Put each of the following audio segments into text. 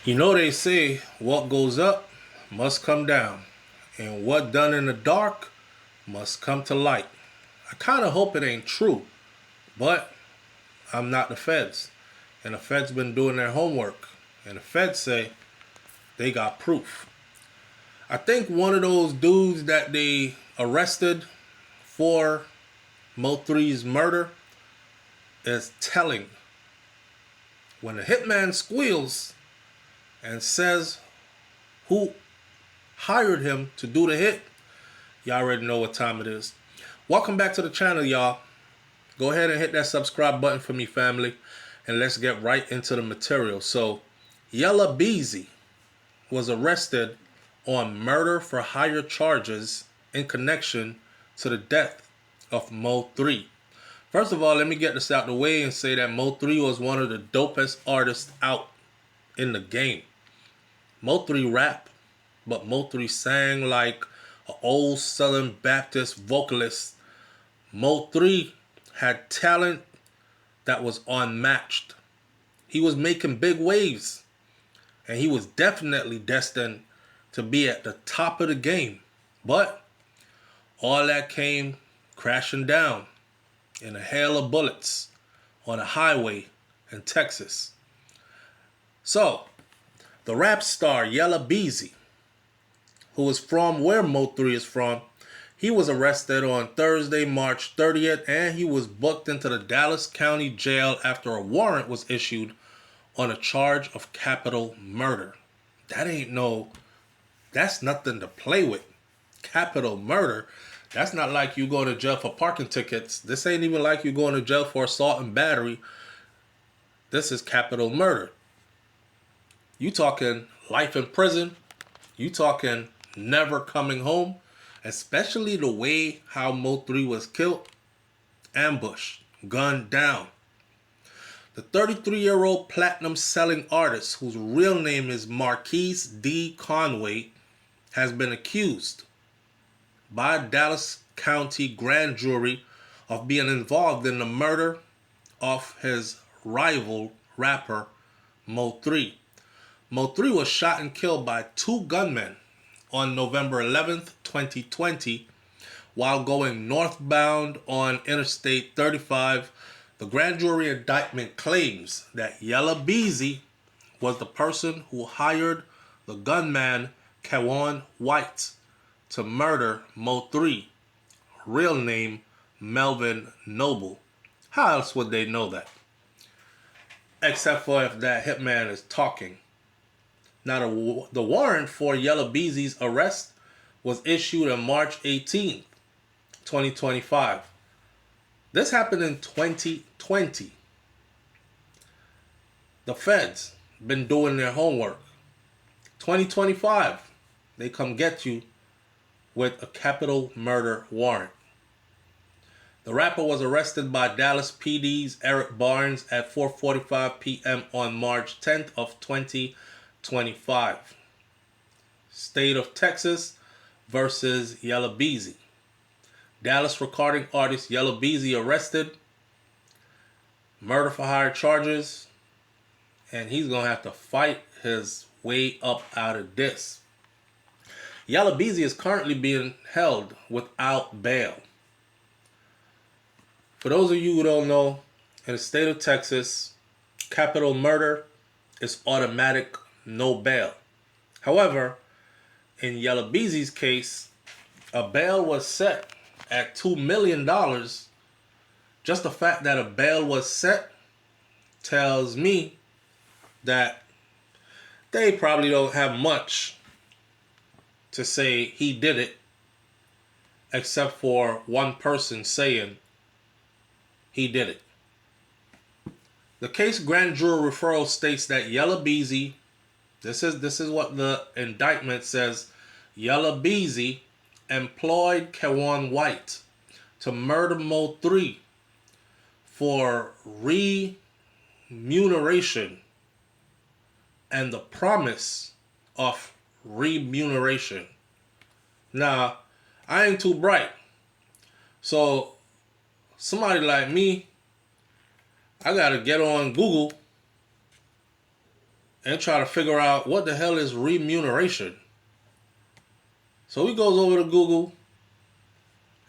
You know they say what goes up must come down, and what done in the dark must come to light. I kind of hope it ain't true, but I'm not the feds, and the feds been doing their homework, and the feds say they got proof. I think one of those dudes that they arrested for Mo3's murder is telling. When the hitman squeals and says who hired him to do the hit, y'all already know what time it is. Welcome back to the channel, y'all. Go ahead and hit that subscribe button for me, family, and let's get right into the material. So, Yella Beezy was arrested on murder for hire charges in connection to the death of Mo3. First of all, let me get this out the way and say that Mo3 was one of the dopest artists out in the game. Mo3 rap, but Mo3 sang like an old Southern Baptist vocalist. Mo3 had talent that was unmatched. He was making big waves, and he was definitely destined to be at the top of the game. But all that came crashing down in a hail of bullets on a highway in Texas. So, the rap star Yella Beezy, who is from where Mo3 is from, he was arrested on Thursday, March 30th, and he was booked into the Dallas County Jail after a warrant was issued on a charge of capital murder. That's nothing to play with. Capital murder. That's not like you going to jail for parking tickets. This ain't even like you going to jail for assault and battery. This is capital murder. You talking life in prison. You talking never coming home. Especially the way how Mo3 was killed. Ambushed. Gunned down. The 33-year-old platinum-selling artist, whose real name is Marquise D. Conway, has been accused by a Dallas County grand jury of being involved in the murder of his rival rapper, Mo3. Mo3 was shot and killed by two gunmen on November 11th, 2020, while going northbound on Interstate 35. The grand jury indictment claims that Yella Beezy was the person who hired the gunman Kawan White to murder Mo3, real name Melvin Noble. How else would they know that? Except for if that hitman is talking. Now, the warrant for Yella Beezy's arrest was issued on March 18th, 2025. This happened in 2020. The feds been doing their homework. 2025, they come get you with a capital murder warrant. The rapper was arrested by Dallas PD's Eric Barnes at 4:45 p.m. on March 10th of 2025. State of Texas versus Yella Beezy. Dallas recording artist Yella Beezy arrested. Murder for hire charges. And he's going to have to fight his way up out of this. Yella Beezy is currently being held without bail. For those of you who don't know, in the state of Texas, capital murder is automatic, no bail. However, in Yella Beezy's case, a bail was set at $2 million. Just the fact that a bail was set tells me that they probably don't have much to say he did it, except for one person saying he did it. The case grand jury referral states that Yella Beezy, this is what the indictment says, Yella Beezy employed Kawan White to murder Mo3 for remuneration and the promise of remuneration. Now, I ain't too bright. So, somebody like me, I gotta get on Google and try to figure out what the hell is remuneration. So he goes over to Google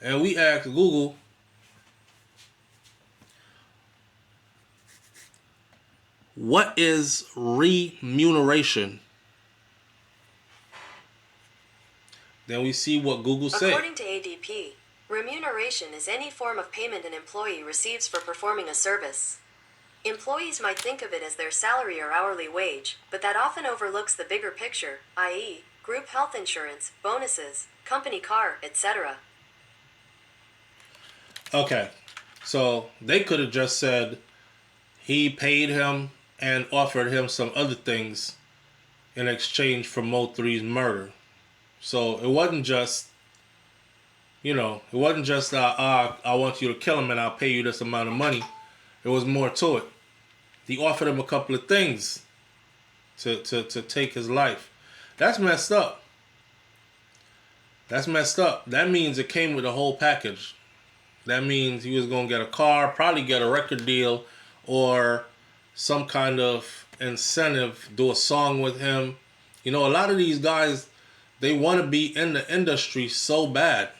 and we ask Google, what is remuneration? Then we see what Google said. According to ADP, remuneration is any form of payment an employee receives for performing a service. Employees might think of it as their salary or hourly wage, but that often overlooks the bigger picture, i.e., group health insurance, bonuses, company car, etc. Okay, so they could have just said he paid him and offered him some other things in exchange for Mo3's murder. So it wasn't just, I want you to kill him and I'll pay you this amount of money. There was more to it. He offered him a couple of things to take his life. That's messed up. That means it came with a whole package. That means he was going to get a car, probably get a record deal, or some kind of incentive, do a song with him. A lot of these guys, they want to be in the industry so bad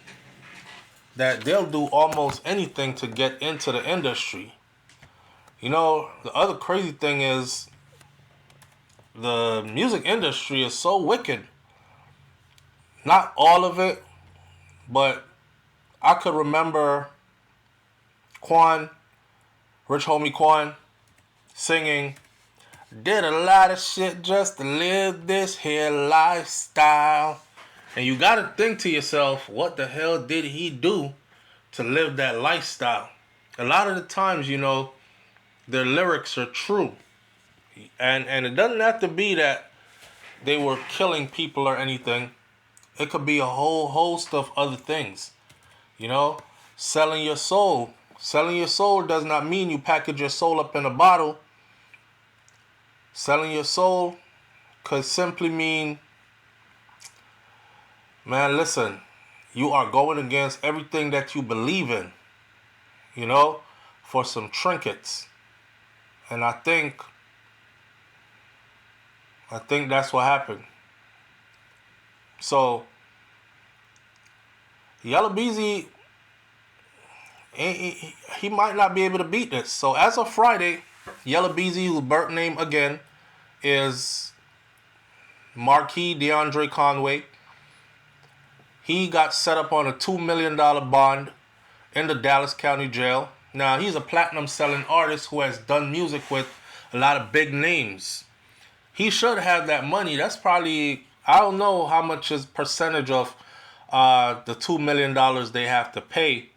that they'll do almost anything to get into the industry. The other crazy thing is the music industry is so wicked. Not all of it, but I could remember Rich Homie Quan, singing, did a lot of shit just to live this here lifestyle. And you gotta think to yourself, what the hell did he do to live that lifestyle? A lot of the times, their lyrics are true. And it doesn't have to be that they were killing people or anything. It could be a whole host of other things. Selling your soul. Selling your soul does not mean you package your soul up in a bottle. Selling your soul could simply mean, man, listen, you are going against everything that you believe in, for some trinkets. And I think that's what happened. So, Yella Beezy, he might not be able to beat this. So as of Friday, Yella Beezy, whose birth name again is Marquis DeAndre Conway, he got set up on a $2 million bond in the Dallas County Jail. Now, he's a platinum selling artist who has done music with a lot of big names. He should have that money. That's probably, I don't know how much is percentage of the $2 million they have to pay.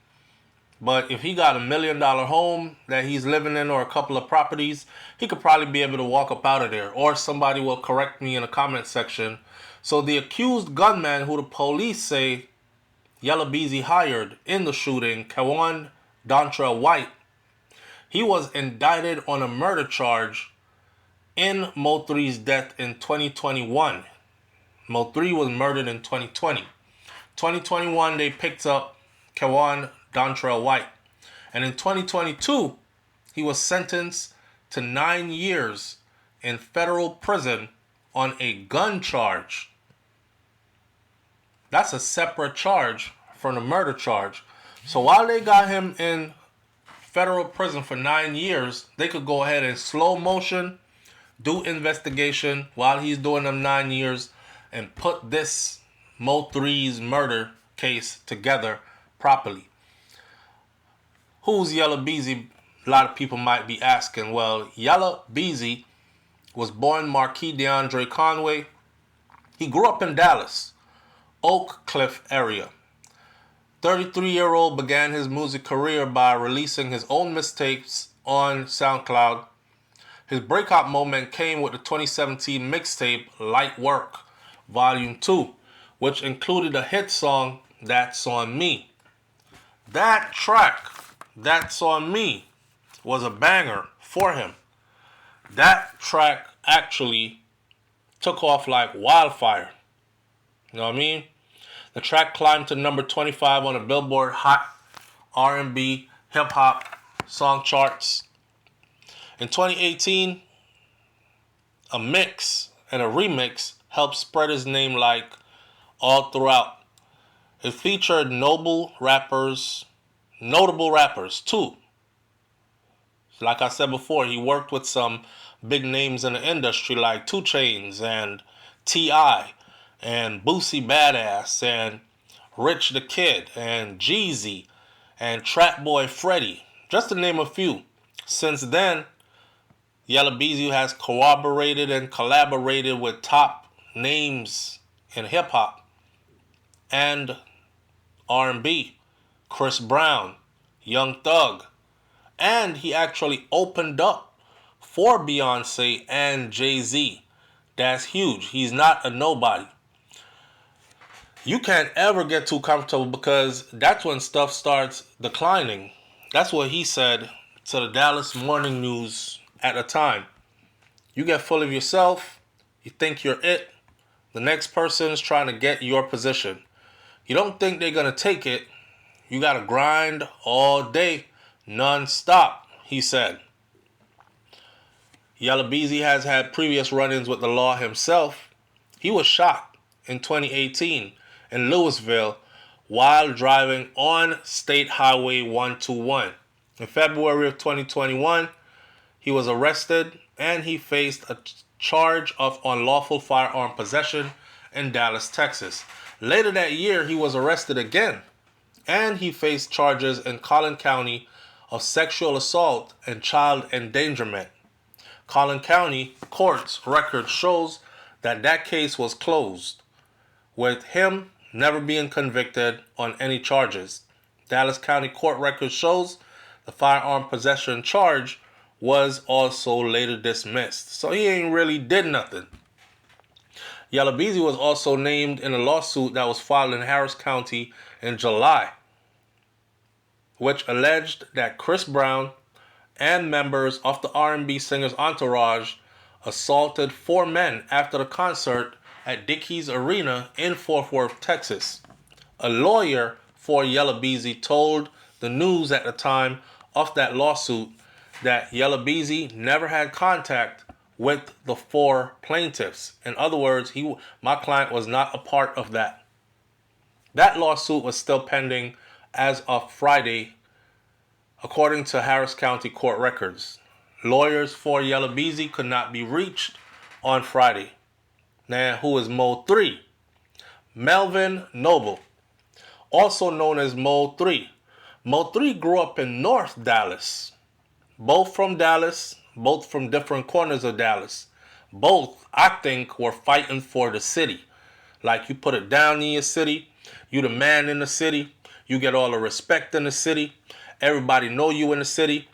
But if he got $1 million home that he's living in or a couple of properties, he could probably be able to walk up out of there. Or somebody will correct me in the comment section. So the accused gunman who the police say Yella Beezy hired in the shooting, Kawan Dontrell White, he was indicted on a murder charge in Mo3's death in 2021. Mo3 was murdered in 2020. 2021, they picked up Kawan Dontrell White. And in 2022, he was sentenced to 9 years in federal prison on a gun charge. That's a separate charge from the murder charge. So while they got him in federal prison for 9 years, they could go ahead and slow motion, do investigation while he's doing them 9 years, and put this Mo3's murder case together properly. Who's Yella Beezy? A lot of people might be asking. Well, Yella Beezy was born Marquis DeAndre Conway. He grew up in Dallas, Oak Cliff area. 33-year-old began his music career by releasing his own mixtapes on SoundCloud. His breakout moment came with the 2017 mixtape Light Work, Volume 2, which included a hit song, That's On Me. That track, That's On Me, was a banger for him. That track actually took off like wildfire. You know what I mean? The track climbed to number 25 on the Billboard Hot R&B Hip Hop song charts. In 2018, a mix and a remix helped spread his name like all throughout. It featured notable rappers too. Like I said before, he worked with some big names in the industry like 2 Chainz and T.I. and Boosie Badass and Rich the Kid and Jeezy and Trap Boy Freddy, just to name a few. Since then, Yella Beezy has collaborated and collaborated with top names in hip-hop and R&B, Chris Brown, Young Thug, and he actually opened up for Beyonce and Jay-Z. That's huge. He's not a nobody. You can't ever get too comfortable because that's when stuff starts declining. That's what he said to the Dallas Morning News at the time. You get full of yourself, you think you're it, the next person is trying to get your position. You don't think they're going to take it, you got to grind all day, non-stop, he said. Yella Beezy has had previous run-ins with the law himself. He was shot in 2018 in Louisville while driving on State Highway 121. In February of 2021, he was arrested and he faced a charge of unlawful firearm possession in Dallas, Texas. Later that year, he was arrested again and he faced charges in Collin County of sexual assault and child endangerment. Collin County court's record shows that that case was closed, with him never being convicted on any charges. Dallas County court record shows the firearm possession charge was also later dismissed. So he ain't really did nothing. Yella Beezy was also named in a lawsuit that was filed in Harris County in July, which alleged that Chris Brown and members of the R&B singer's entourage assaulted 4 men after the concert at Dickies Arena in Fort Worth, Texas. A lawyer for Yella Beezy told the News at the time of that lawsuit that Yella Beezy never had contact with the 4 plaintiffs. In other words, my client was not a part of that. That lawsuit was still pending as of Friday, according to Harris County court records. Lawyers for Yella Beezy could not be reached on Friday. Now, who is Mo3? Melvin Noble, also known as Mo3. Mo3 grew up in North Dallas. Both from Dallas, both from different corners of Dallas. Both, I think, were fighting for the city. Like, you put it down in your city, you the man in the city, you get all the respect in the city, everybody know you in the city.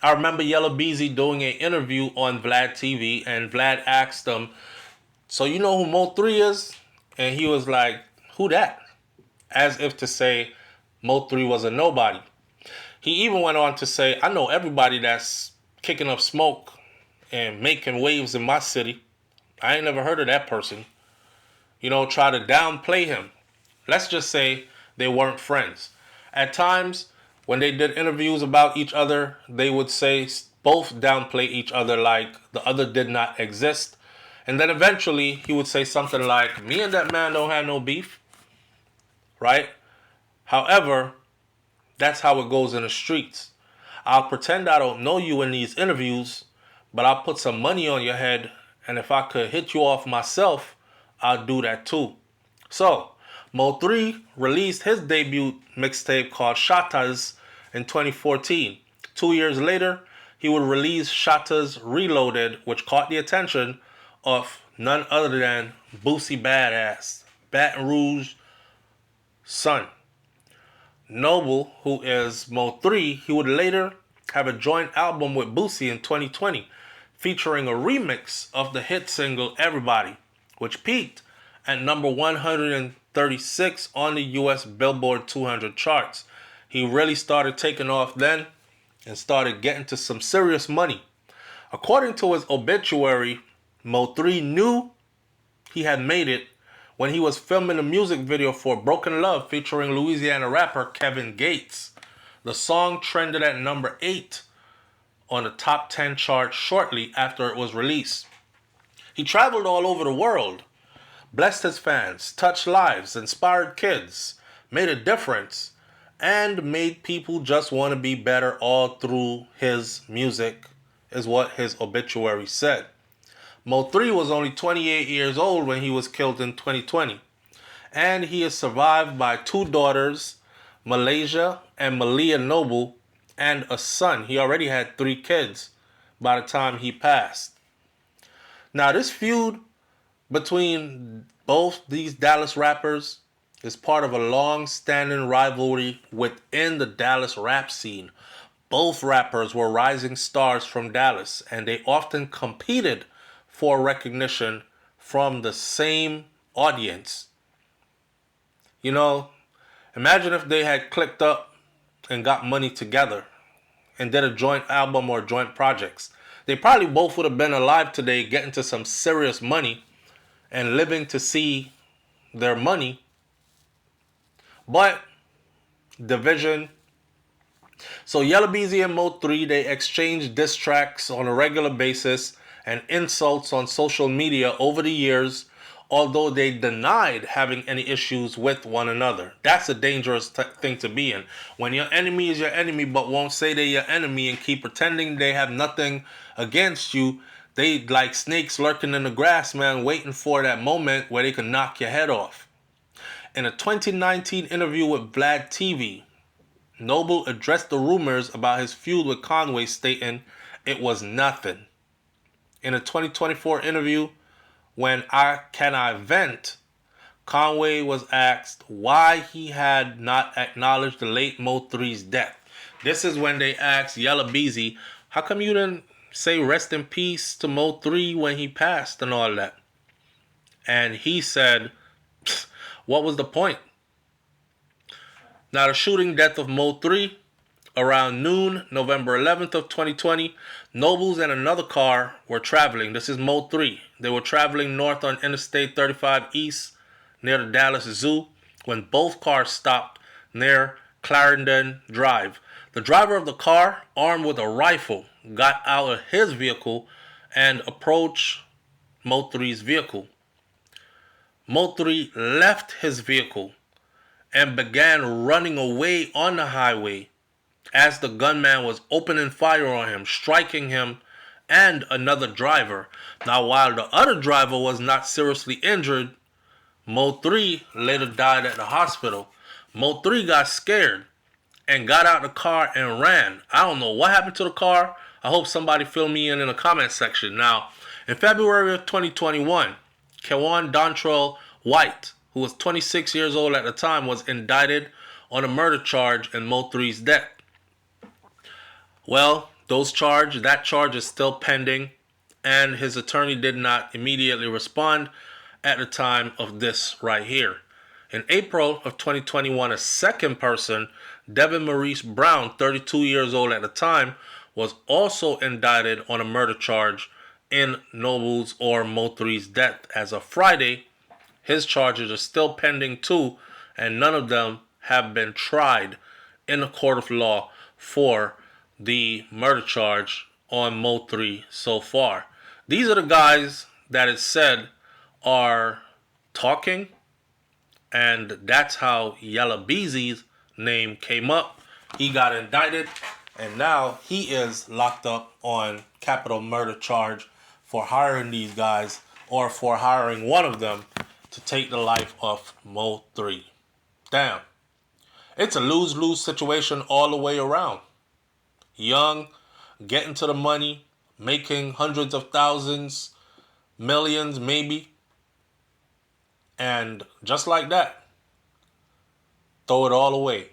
I remember Yella Beezy doing an interview on Vlad TV, and Vlad asked him, so you know who Mo3 is? And he was like, who that? As if to say Mo3 was a nobody. He even went on to say, I know everybody that's kicking up smoke and making waves in my city. I ain't never heard of that person. You know, try to downplay him. Let's just say they weren't friends. At times, when they did interviews about each other, they would say both downplay each other like the other did not exist. And then eventually he would say something like, me and that man don't have no beef. Right? However, that's how it goes in the streets. I'll pretend I don't know you in these interviews, but I'll put some money on your head, and if I could hit you off myself, I'll do that too. So, Mo3 released his debut mixtape called Shatas in 2014. 2 years later, he would release Shatas Reloaded, which caught the attention of none other than Boosie Badass, Baton Rouge son. Noble, who is Mo3, he would later have a joint album with Boosie in 2020, featuring a remix of the hit single Everybody, which peaked at number 136 on the US Billboard 200 charts. He really started taking off then and started getting to some serious money. According to his obituary, Mo3 knew he had made it when he was filming a music video for Broken Love featuring Louisiana rapper Kevin Gates. The song trended at number 8 on the top 10 chart shortly after it was released. He traveled all over the world, blessed his fans, touched lives, inspired kids, made a difference, and made people just want to be better all through his music, is what his obituary said. Mo3 was only 28 years old when he was killed in 2020, and he is survived by two daughters, Malaysia and Malia Noble, and a son. He already had 3 kids by the time he passed. Now, this feud between both these Dallas rappers is part of a long-standing rivalry within the Dallas rap scene. Both rappers were rising stars from Dallas, and they often competed for recognition from the same audience. You know, imagine if they had clicked up and got money together and did a joint album or joint projects. They probably both would have been alive today, getting to some serious money and living to see their money. But division. So Yella Beezy and Mo3, they exchange diss tracks on a regular basis and insults on social media over the years, although they denied having any issues with one another. That's a dangerous thing to be in. When your enemy is your enemy but won't say they're your enemy and keep pretending they have nothing against you, they like snakes lurking in the grass, man, waiting for that moment where they can knock your head off. In a 2019 interview with BrainFLoTv, Noble addressed the rumors about his feud with Conway, stating it was nothing. In a 2024 interview, when Can I Vent, Conway was asked why he had not acknowledged the late Mo3's death. This is when they asked Yella Beezy, how come you didn't say rest in peace to Mo3 when he passed and all that? And he said, what was the point? Now, the shooting death of Mo3, around noon, November 11th of 2020, Nobles and another car were traveling. This is Mo3. They were traveling north on Interstate 35 East near the Dallas Zoo when both cars stopped near Clarendon Drive. The driver of the car, armed with a rifle, got out of his vehicle and approached Mo3's vehicle. Mo3 left his vehicle and began running away on the highway as the gunman was opening fire on him, striking him and another driver. Now, while the other driver was not seriously injured, Mo3 later died at the hospital. Mo3 got scared and got out the car and ran. I don't know what happened to the car. I hope somebody fill me in the comment section. Now, in February of 2021, Kewan Dontrell White, who was 26 years old at the time, was indicted on a murder charge in Mo3's death. Well, that charge is still pending, and his attorney did not immediately respond at the time of this right here. In April of 2021, a second person, Devin Maurice Brown, 32 years old at the time, was also indicted on a murder charge in Noble's or Mo3's death. As of Friday, his charges are still pending too, and none of them have been tried in a court of law for the murder charge on Mo3 so far. These are the guys that it said are talking, and that's how Yella Beezy's name came up. He got indicted, and now he is locked up on capital murder charge for hiring these guys, or for hiring one of them to take the life of Mo3. Damn. It's a lose-lose situation all the way around. Young, getting to the money, making hundreds of thousands, millions maybe, and just like that, throw it all away.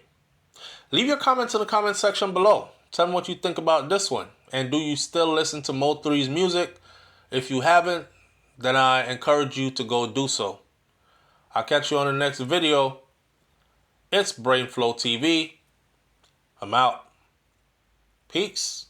Leave your comments in the comment section below. Tell me what you think about this one. And do you still listen to Mo3's music? If you haven't, then I encourage you to go do so. I'll catch you on the next video. It's BrainFLoTv. I'm out. Peace.